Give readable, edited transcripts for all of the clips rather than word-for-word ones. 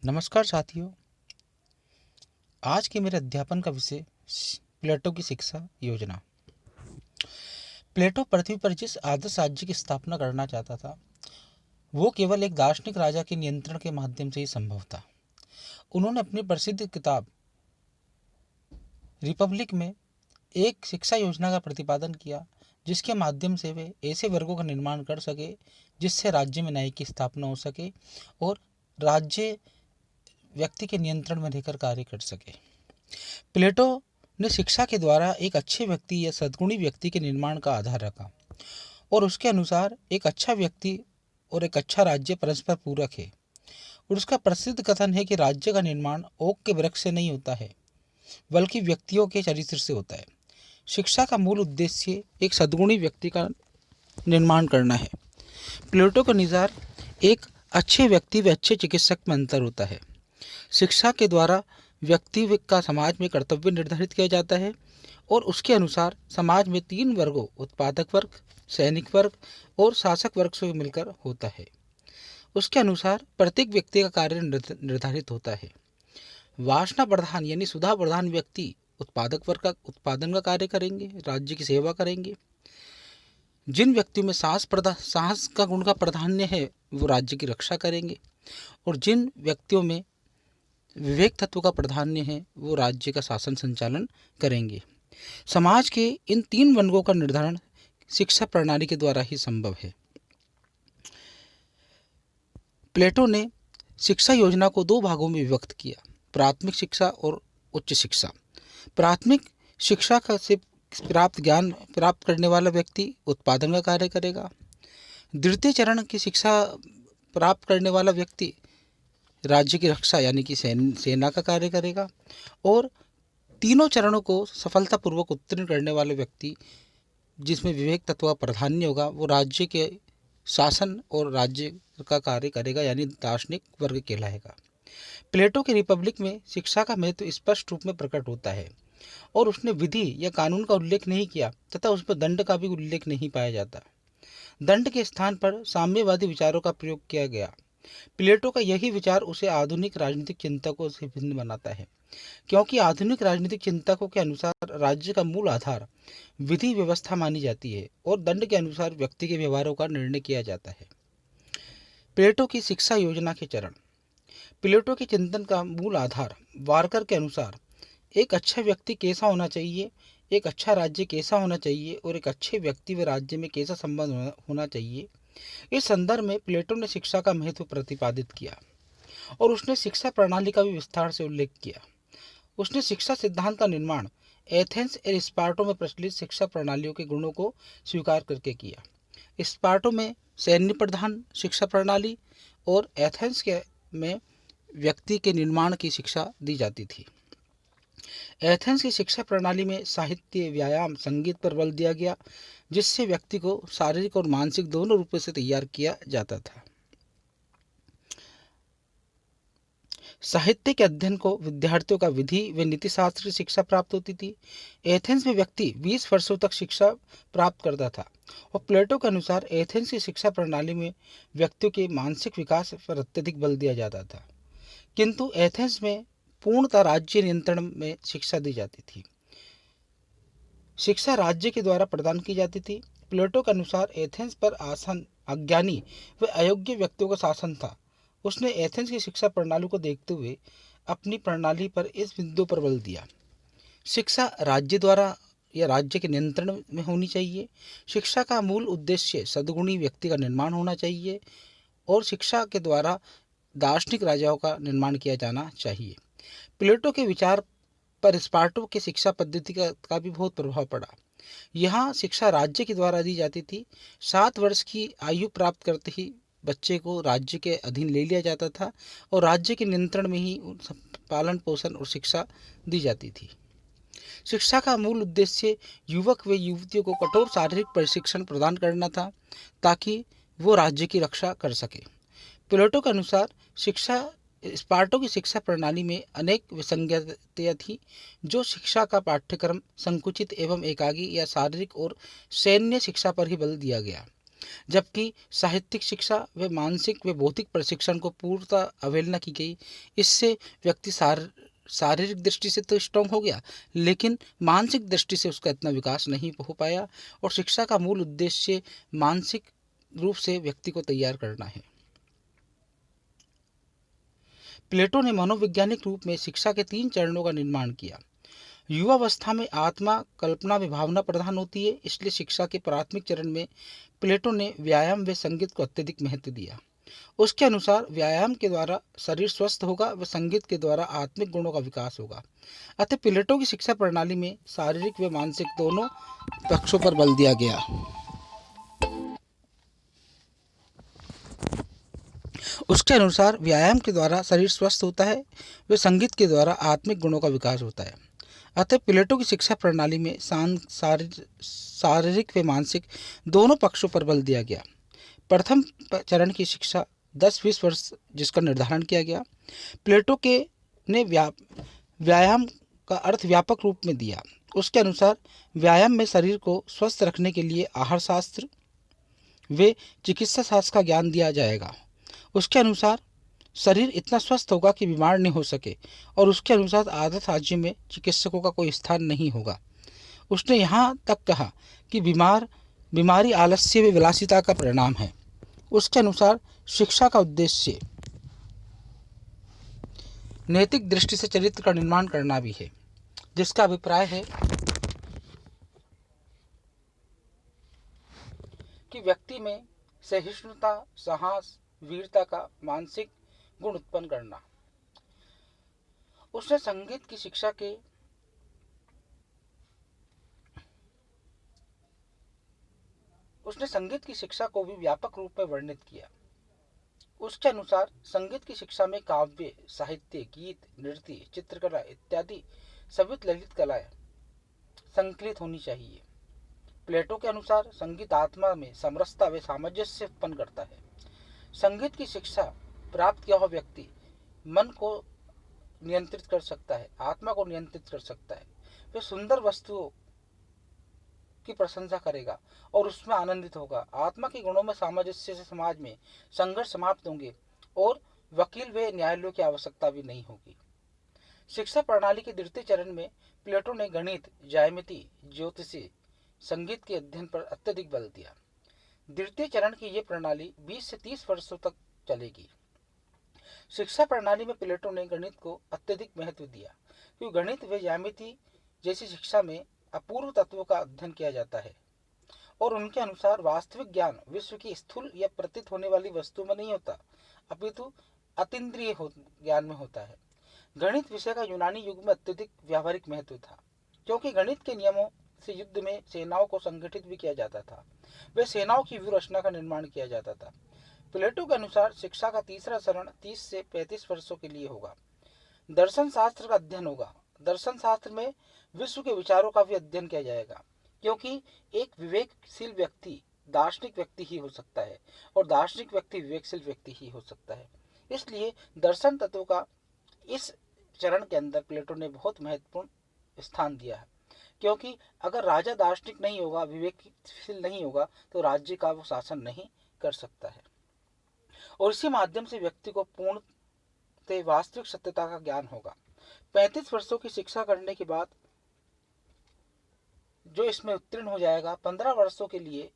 नमस्कार साथियों। आज के मेरे अध्यापन का विषय प्लेटो की शिक्षा योजना। प्लेटो पृथ्वी पर जिस आदर्श राज्य की स्थापना करना चाहता था वो केवल एक दार्शनिक राजा के नियंत्रण के माध्यम से ही संभव था। उन्होंने अपनी प्रसिद्ध किताब रिपब्लिक में एक शिक्षा योजना का प्रतिपादन किया जिसके माध्यम से वे ऐसे वर्गों का निर्माण कर सके जिससे राज्य में न्याय की स्थापना हो सके और राज्य व्यक्ति के नियंत्रण में रहकर कार्य कर सके। प्लेटो ने शिक्षा के द्वारा एक अच्छे व्यक्ति या सद्गुणी व्यक्ति के निर्माण का आधार रखा और उसके अनुसार एक अच्छा व्यक्ति और एक अच्छा राज्य परस्पर पूरक है। और उसका प्रसिद्ध कथन है कि राज्य का निर्माण ओक के वृक्ष से नहीं होता है बल्कि व्यक्तियों के चरित्र से होता है। शिक्षा का मूल उद्देश्य एक सद्गुणी व्यक्ति का निर्माण करना है। प्लेटो के अनुसार एक अच्छे व्यक्ति व अच्छे चिकित्सक में अंतर होता है। शिक्षा के द्वारा व्यक्ति का समाज में कर्तव्य निर्धारित किया जाता है और उसके अनुसार समाज में 3 वर्गों उत्पादक वर्ग, सैनिक वर्ग और शासक वर्ग से मिलकर होता है। उसके अनुसार प्रत्येक व्यक्ति का कार्य निर्धारित होता है। वासना प्रधान यानी सुधा प्रधान व्यक्ति उत्पादक वर्ग का उत्पादन का कार्य करेंगे, राज्य की सेवा करेंगे। जिन व्यक्तियों में साहस का गुण का प्राधान्य है वो राज्य की रक्षा करेंगे और जिन व्यक्तियों में विवेक तत्व का प्राधान्य है वो राज्य का शासन संचालन करेंगे। समाज के इन 3 वर्गों का निर्धारण शिक्षा प्रणाली के द्वारा ही संभव है। प्लेटो ने शिक्षा योजना को 2 भागों में विभक्त किया, प्राथमिक शिक्षा और उच्च शिक्षा। प्राथमिक शिक्षा का से प्राप्त ज्ञान प्राप्त करने वाला व्यक्ति उत्पादन का कार्य करेगा। द्वितीय चरण की शिक्षा प्राप्त करने वाला व्यक्ति राज्य की रक्षा यानी कि सेना का कार्य करेगा और तीनों चरणों को सफलतापूर्वक उत्तीर्ण करने वाले व्यक्ति जिसमें विवेक तत्व का प्राधान्य होगा वो राज्य के शासन और राज्य का कार्य करेगा यानी दार्शनिक वर्ग कहलाएगा। प्लेटो के रिपब्लिक में शिक्षा का महत्व स्पष्ट रूप में प्रकट होता है और उसने विधि या कानून का उल्लेख नहीं किया तथा उसमें दंड का भी उल्लेख नहीं पाया जाता। दंड के स्थान पर साम्यवादी विचारों का प्रयोग किया गया। प्लेटो का यही विचार उसे आधुनिक राजनीतिक चिंतकों से भिन्न बनाता है क्योंकि आधुनिक राजनीतिक चिंतकों के अनुसार राज्य का मूल आधार विधि व्यवस्था मानी जाती है और दंड के अनुसार व्यक्ति के व्यवहारों का निर्णय किया जाता है। प्लेटो की शिक्षा योजना के चरण। प्लेटो के चिंतन का मूल आधार वारकर के अनुसार एक अच्छा व्यक्ति कैसा होना चाहिए, एक अच्छा राज्य कैसा होना चाहिए और एक अच्छे व्यक्ति व राज्य में कैसा संबंध होना चाहिए। इस संदर्भ में प्लेटो ने शिक्षा का महत्व प्रतिपादित किया और उसने शिक्षा प्रणाली का भी विस्तार से उल्लेख किया। उसने शिक्षा सिद्धांत का निर्माण एथेंस और स्पार्टो में प्रचलित शिक्षा प्रणालियों के गुणों को स्वीकार करके किया। स्पार्टो में सैन्य प्रधान शिक्षा प्रणाली और एथेंस में व्यक्ति के निर्माण की शिक्षा दी जाती थी। एथेंस की शिक्षा प्रणाली में साहित्य, व्यायाम, संगीत पर बल दिया गया जिससे व्यक्ति को शारीरिक और मानसिक दोनों रूपों से तैयार किया जाता था। साहित्य के अध्ययन को विद्यार्थियों का विधि व नीतिशास्त्र की शिक्षा प्राप्त होती थी। एथेंस में व्यक्ति 20 वर्षों तक शिक्षा प्राप्त करता था और प्लेटो के अनुसार एथेंस की शिक्षा प्रणाली में व्यक्तियों के मानसिक विकास पर अत्यधिक बल दिया जाता था, किंतु एथेंस में पूर्णतः राज्य नियंत्रण में शिक्षा दी जाती थी। शिक्षा राज्य के द्वारा प्रदान की जाती थी। प्लेटो के अनुसार एथेंस पर आसन अज्ञानी व अयोग्य व्यक्तियों का शासन था। उसने एथेंस की शिक्षा प्रणाली को देखते हुए अपनी प्रणाली पर इस बिंदु पर बल दिया। शिक्षा राज्य द्वारा या राज्य के नियंत्रण में होनी चाहिए। शिक्षा का मूल उद्देश्य सद्गुणी व्यक्ति का निर्माण होना चाहिए और शिक्षा के द्वारा दार्शनिक राजाओं का निर्माण किया जाना चाहिए। प्लेटो के विचार पर स्पार्टो की शिक्षा पद्धति का भी बहुत प्रभाव पड़ा। यहाँ शिक्षा राज्य के द्वारा दी जाती थी। 7 वर्ष की आयु प्राप्त करते ही बच्चे को राज्य के अधीन ले लिया जाता था और राज्य के नियंत्रण में ही पालन पोषण और शिक्षा दी जाती थी। शिक्षा का मूल उद्देश्य युवक व युवतियों को कठोर शारीरिक प्रशिक्षण प्रदान करना था ताकि वो राज्य की रक्षा कर सके। प्लेटो के अनुसार स्पार्टो की शिक्षा प्रणाली में अनेक विसंगतियाँ थी। जो शिक्षा का पाठ्यक्रम संकुचित एवं एकाकी या शारीरिक और सैन्य शिक्षा पर ही बल दिया गया। जबकि साहित्यिक शिक्षा व मानसिक व बौद्धिक प्रशिक्षण को पूर्णतः अवहेलना की गई। इससे व्यक्ति शारीरिक दृष्टि से तो स्ट्रांग हो गया, लेकिन मानसिक दृष्टि से उसका इतना विकास नहीं हो पाया। और शिक्षा का मूल उद्देश्य मानसिक रूप से व्यक्ति को तैयार करना है। प्लेटो ने मनोवैज्ञानिक रूप में शिक्षा के 3 चरणों का निर्माण किया। युवावस्था में आत्मा कल्पना में भावना प्रधान होती है, इसलिए शिक्षा के प्राथमिक चरण में प्लेटो ने व्यायाम व संगीत को अत्यधिक महत्व दिया। उसके अनुसार व्यायाम के द्वारा शरीर स्वस्थ होगा व संगीत के द्वारा आत्मिक गुणों का विकास होगा। अतः प्लेटो की शिक्षा प्रणाली में शारीरिक व मानसिक दोनों पक्षों पर बल दिया गया। उसके अनुसार व्यायाम के द्वारा शरीर स्वस्थ होता है व संगीत के द्वारा आत्मिक गुणों का विकास होता है। अतः प्लेटो की शिक्षा प्रणाली में शारीरिक व मानसिक दोनों पक्षों पर बल दिया गया। प्रथम चरण की शिक्षा 10-20 वर्ष जिसका निर्धारण किया गया। प्लेटो के ने व्यायाम का अर्थ व्यापक रूप में दिया। उसके अनुसार व्यायाम में शरीर को स्वस्थ रखने के लिए आहार शास्त्र व चिकित्सा शास्त्र का ज्ञान दिया जाएगा। उसके अनुसार शरीर इतना स्वस्थ होगा कि बीमार नहीं हो सके, और उसके अनुसार आदत राज्य में चिकित्सकों का कोई स्थान नहीं होगा। उसने यहाँ तक कहा कि बीमारी आलस्य व विलासिता का परिणाम है। उसके अनुसार शिक्षा का उद्देश्य नैतिक दृष्टि से चरित्र का निर्माण करना भी है, जिसका अभिप्राय है कि व्यक्ति में सहिष्णुता, साहस, वीरता का मानसिक गुण उत्पन्न करना। उसने संगीत की शिक्षा को भी व्यापक रूप में वर्णित किया। उसके अनुसार संगीत की शिक्षा में काव्य, साहित्य, गीत, नृत्य, चित्रकला इत्यादि सभी ललित कलाएं संकलित होनी चाहिए। प्लेटो के अनुसार संगीत आत्मा में समरसता व सामंजस्य उत्पन्न करता है। संगीत की शिक्षा प्राप्त किया हुआ व्यक्ति मन को नियंत्रित कर सकता है, आत्मा को नियंत्रित कर सकता है। वह सुंदर वस्तुओं की प्रशंसा करेगा और उसमें आनंदित होगा। आत्मा के गुणों में सामंजस्य से समाज में संघर्ष समाप्त होंगे और वकील व न्यायालयों की आवश्यकता भी नहीं होगी। शिक्षा प्रणाली के द्वितीय चरण में प्लेटो ने गणित, ज्यामिति, ज्योतिषी, संगीत के अध्ययन पर अत्यधिक बल दिया। द्वितीय चरण की यह प्रणाली 20 से 30 वर्षों तक चलेगी। शिक्षा प्रणाली में प्लेटो ने गणित को अत्यधिक महत्व दिया, क्योंकि गणित व ज्यामिति जैसी शिक्षा में अपूर्व तत्वों का अध्ययन किया जाता है, और उनके अनुसार वास्तविक ज्ञान विश्व की स्थूल या प्रतीत होने वाली वस्तु में नहीं होता, अपितु अतीन्द्रिय ज्ञान में होता है। गणित विषय का यूनानी युग में अत्यधिक व्यावहारिक महत्व था, क्योंकि गणित के नियमों से युद्ध में सेनाओं को संगठित भी किया जाता था, वे सेनाओं की व्यूहरचना का निर्माण किया जाता था। प्लेटो के अनुसार शिक्षा का तीसरा चरण 30 से 35 वर्षों के लिए होगा। दर्शन शास्त्र का अध्ययन होगा। दर्शन शास्त्र में विश्व के विचारों का भी अध्ययन किया जाएगा, क्योंकि एक विवेकशील व्यक्ति दार्शनिक व्यक्ति ही हो सकता है और दार्शनिक व्यक्ति विवेकशील व्यक्ति ही हो सकता है। इसलिए दर्शन तत्वों का इस चरण के अंदर प्लेटो ने बहुत महत्वपूर्ण स्थान दिया है, क्योंकि अगर राजा दार्शनिक नहीं होगा, विवेकशील नहीं होगा, तो राज्य का वो शासन नहीं कर सकता है, और इसी माध्यम से व्यक्ति को पूर्ण वास्तविक सत्यता का ज्ञान होगा। 35 वर्षों की शिक्षा करने के बाद जो इसमें उत्तीर्ण हो जाएगा, 15 वर्षों के लिए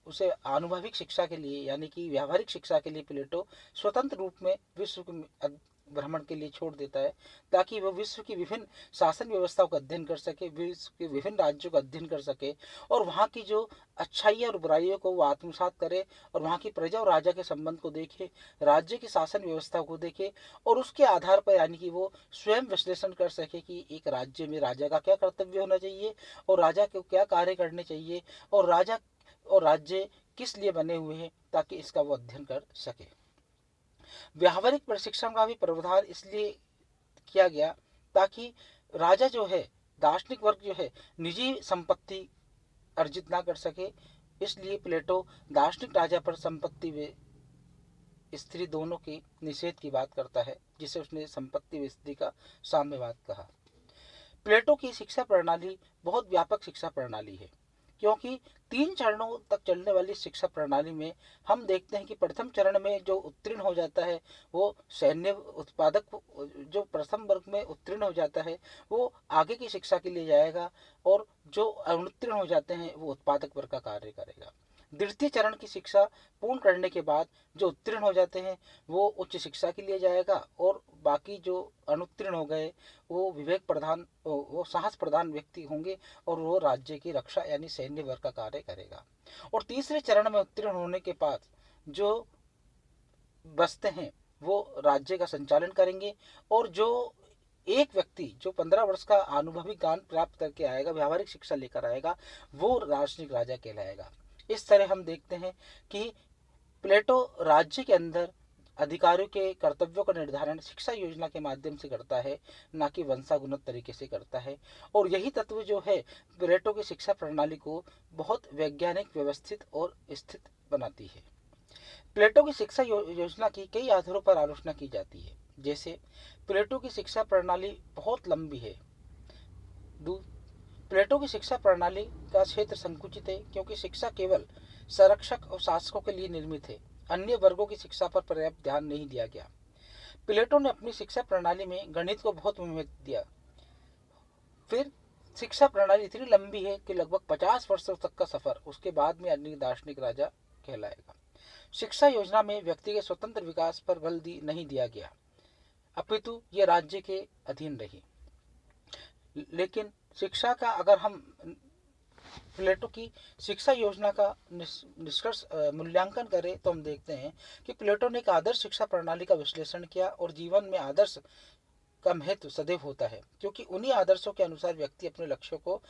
उसे आनुभविक शिक्षा के लिए यानी कि व्यावहारिक शिक्षा के लिए प्लेटो स्वतंत्र रूप में विश्व के भ्रमण के लिए छोड़ देता है, ताकि वह विश्व की विभिन्न शासन व्यवस्थाओं का अध्ययन कर सके, विश्व के विभिन्न राज्यों का अध्ययन कर सके, और वहाँ की जो अच्छाइयाँ और बुराइयों को वो आत्मसात करे, और वहाँ की प्रजा और राजा के संबंध को देखे, राज्य की शासन व्यवस्था को देखे, और उसके आधार पर यानी कि वो स्वयं विश्लेषण कर सके कि एक राज्य में राजा का क्या कर्तव्य होना चाहिए और राजा को क्या कार्य करने चाहिए, और राजा और राज्य किस लिए बने हुए हैं, ताकि इसका वो अध्ययन कर सके। व्यावहारिक प्रशिक्षण का भी प्रावधान इसलिए किया गया ताकि राजा जो है, दार्शनिक वर्ग जो है, निजी संपत्ति अर्जित ना कर सके। इसलिए प्लेटो दार्शनिक राजा पर संपत्ति व स्त्री दोनों की निषेध की बात करता है, जिसे उसने संपत्ति व स्त्री का साम्यवाद कहा। प्लेटो की शिक्षा प्रणाली बहुत व्यापक शिक्षा प्रणाली है, क्योंकि 3 चरणों तक चलने वाली शिक्षा प्रणाली में हम देखते हैं कि प्रथम चरण में जो उत्तीर्ण हो जाता है वो सैन्य उत्पादक, जो प्रथम वर्ग में उत्तीर्ण हो जाता है वो आगे की शिक्षा के लिए जाएगा, और जो अनुत्तीर्ण हो जाते हैं वो उत्पादक वर्ग का कार्य करेगा। द्वितीय चरण की शिक्षा पूर्ण करने के बाद जो उत्तीर्ण हो जाते हैं वो उच्च शिक्षा के लिए जाएगा, और बाकी जो अनुत्तीर्ण हो गए वो विवेक प्रधान, वो साहस प्रधान व्यक्ति होंगे और वो राज्य की रक्षा यानी सैन्य वर्ग का कार्य करेगा। और तीसरे चरण में उत्तीर्ण होने के बाद जो बचते हैं वो राज्य का संचालन करेंगे, और जो एक व्यक्ति जो 15 वर्ष का अनुभवी ज्ञान प्राप्त करके आएगा, व्यावहारिक शिक्षा लेकर आएगा, वो राजनीतिक राजा कहलाएगा। इस तरह हम देखते हैं कि प्लेटो राज्य के अंदर अधिकारियों के कर्तव्यों का निर्धारण शिक्षा योजना के माध्यम से करता है, ना कि वंशागुणित तरीके से करता है। और यही तत्व जो है प्लेटो की शिक्षा प्रणाली को बहुत वैज्ञानिक, व्यवस्थित और स्थित बनाती है। प्लेटो की शिक्षा योजना की कई आधारों पर आलोचना की जाती है। जैसे प्लेटो की शिक्षा प्रणाली बहुत लंबी है। प्लेटो की शिक्षा प्रणाली का क्षेत्र संकुचित है, क्योंकि शिक्षा केवल संरक्षक और शासकों के लिए निर्मित है, अन्य वर्गों की शिक्षा पर पर्याप्त ध्यान नहीं दिया गया। प्लेटो ने अपनी शिक्षा प्रणाली में गणित को बहुत महत्व दिया। फिर शिक्षा प्रणाली इतनी लंबी है कि लगभग 50 वर्षों तक का सफर, उसके बाद में अन्य दार्शनिक राजा कहलाएगा। शिक्षा योजना में व्यक्ति के स्वतंत्र विकास पर बल नहीं दिया गया, अपितु ये राज्य के अधीन रही। लेकिन शिक्षा का अगर हम प्लेटो की शिक्षा योजना का निष्कर्ष मूल्यांकन करें तो हम देखते हैं कि प्लेटो ने एक आदर्श शिक्षा प्रणाली का विश्लेषण किया, और जीवन में आदर्श का महत्व सदैव होता है, क्योंकि उन्हीं आदर्शों के अनुसार व्यक्ति अपने लक्ष्यों को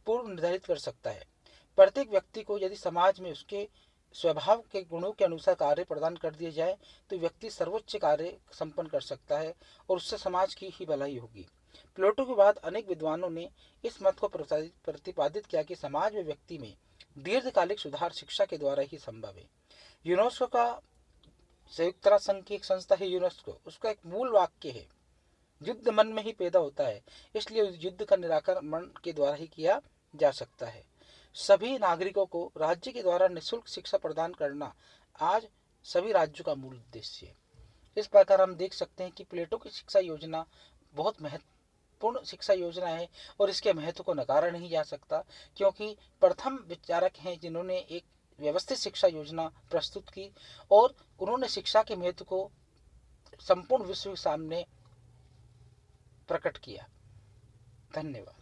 पूर्व निर्धारित कर सकता है। प्रत्येक व्यक्ति को यदि समाज में उसके स्वभाव के गुणों के अनुसार कार्य प्रदान कर दिए जाए तो व्यक्ति सर्वोच्च कार्य संपन्न कर सकता है, और उससे समाज की ही भलाई होगी। प्लेटो के बाद अनेक विद्वानों ने इस मत को प्रतिपादित किया कि समाज में व्यक्ति में दीर्घकालिक सुधार शिक्षा के द्वारा ही संभव है। यूनेस्को का, संयुक्त राष्ट्र संघ की एक संस्था है यूनेस्को, उसका एक मूल वाक्य है, युद्ध मन में ही पैदा होता है, इसलिए युद्ध का निराकरण मन के द्वारा ही किया जा सकता है। सभी नागरिकों को राज्य के द्वारा निःशुल्क शिक्षा प्रदान करना आज सभी राज्यों का मूल उद्देश्य है। इस प्रकार हम देख सकते हैं कि प्लेटो की शिक्षा योजना बहुत महत्वपूर्ण शिक्षा योजना है, और इसके महत्व को नकारा नहीं जा सकता, क्योंकि प्रथम विचारक हैं जिन्होंने एक व्यवस्थित शिक्षा योजना प्रस्तुत की, और उन्होंने शिक्षा के महत्व को संपूर्ण विश्व के सामने प्रकट किया। धन्यवाद।